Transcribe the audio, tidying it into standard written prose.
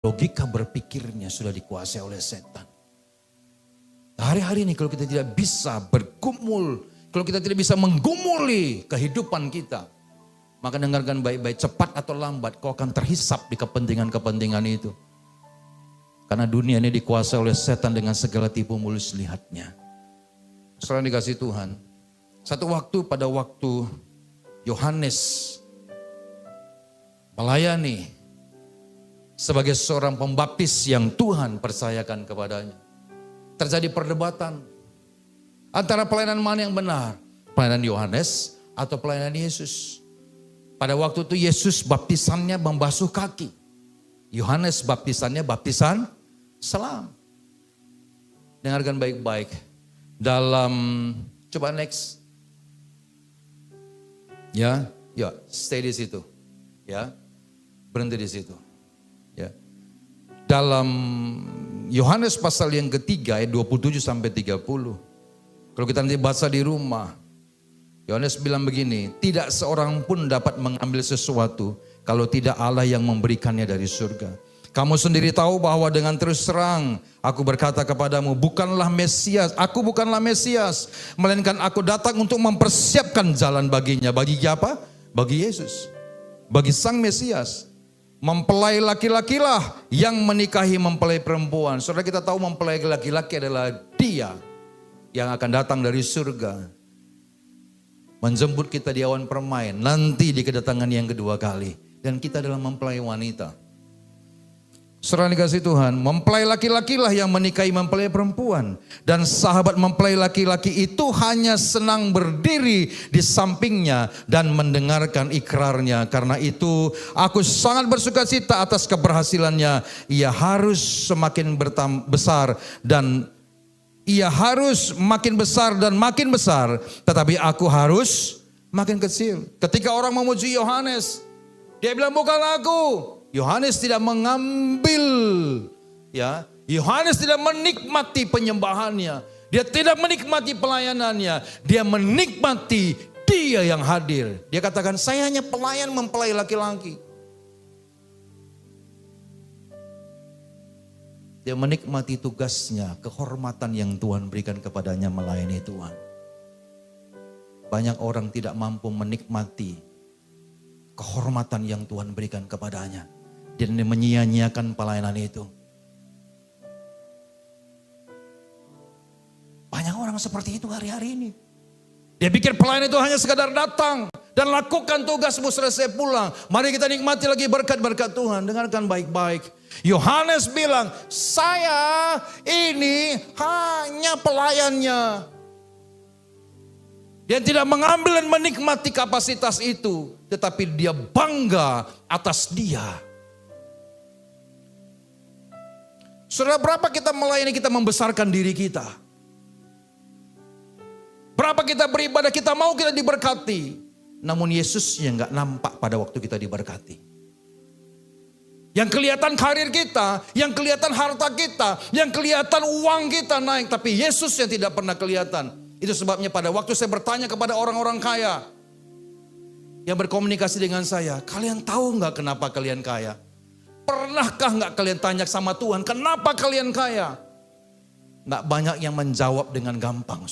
Logika berpikirnya sudah dikuasai oleh setan. Hari-hari ini kalau kita tidak bisa bergumul, kalau kita tidak bisa menggumuli kehidupan kita, maka dengarkan baik-baik, cepat atau lambat kau akan terhisap di kepentingan-kepentingan itu. Karena dunia ini dikuasai oleh setan dengan segala tipu mulus lihatnya. Saudara dikasih Tuhan, satu waktu pada waktu Yohanes melayani sebagai seorang pembaptis yang Tuhan percayakan kepadanya, terjadi perdebatan antara pelayanan mana yang benar, pelayanan Yohanes atau pelayanan Yesus. Pada waktu itu Yesus baptisannya membasuh kaki, Yohanes baptisannya baptisan selam. Dengarkan baik-baik. Dalam, coba next. Ya, stay di situ. Ya, berhenti di situ. Ya. Dalam Yohanes pasal yang ketiga ayat 27 sampai 30. Kalau kita nanti baca di rumah, Yohanes bilang begini, tidak seorang pun dapat mengambil sesuatu kalau tidak Allah yang memberikannya dari surga. Kamu sendiri tahu bahwa dengan terus terang aku berkata kepadamu, bukanlah Mesias, aku bukanlah Mesias, melainkan aku datang untuk mempersiapkan jalan baginya. Bagi siapa? Bagi Yesus, bagi Sang Mesias. Mempelai laki-lakilah yang menikahi mempelai perempuan. Saudara, kita tahu mempelai laki-laki adalah Dia yang akan datang dari surga, menjemput kita di awan permai, nanti di kedatangan yang kedua kali. Dan kita adalah mempelai wanita. Saudara dikasih Tuhan, mempelai laki-lakilah yang menikahi mempelai perempuan. Dan sahabat mempelai laki-laki itu hanya senang berdiri di sampingnya dan mendengarkan ikrarnya. Karena itu aku sangat bersukacita atas keberhasilannya. Ia harus semakin besar dan ia harus makin besar dan makin besar. Tetapi aku harus makin kecil. Ketika orang memuji Yohanes, dia bilang bukan aku. Yohanes tidak mengambil, ya. Yohanes tidak menikmati penyembahannya. Dia tidak menikmati pelayanannya. Dia menikmati Dia yang hadir. Dia katakan, saya hanya pelayan mempelai laki-laki. Dia menikmati tugasnya, kehormatan yang Tuhan berikan kepadanya melayani Tuhan. Banyak orang tidak mampu menikmati kehormatan yang Tuhan berikan kepadanya. Dan menyia-nyiakan pelayanan itu. Banyak orang seperti itu hari-hari ini. Dia pikir pelayanan itu hanya sekadar datang dan lakukan tugasmu selesai pulang. Mari kita nikmati lagi berkat-berkat Tuhan. Dengarkan baik-baik. Yohanes bilang, saya ini hanya pelayannya. Dia tidak mengambil dan menikmati kapasitas itu, tetapi dia bangga atas Dia. Saudara, berapa kita melayani, kita membesarkan diri kita. Berapa kita beribadah, kita mau kita diberkati. Namun Yesus yang gak nampak pada waktu kita diberkati. Yang kelihatan karir kita, yang kelihatan harta kita, yang kelihatan uang kita naik. Tapi Yesus yang tidak pernah kelihatan. Itu sebabnya pada waktu saya bertanya kepada orang-orang kaya yang berkomunikasi dengan saya, kalian tahu gak kenapa kalian kaya? Pernahkah gak kalian tanya sama Tuhan, kenapa kalian kaya? Gak banyak yang menjawab dengan gampang.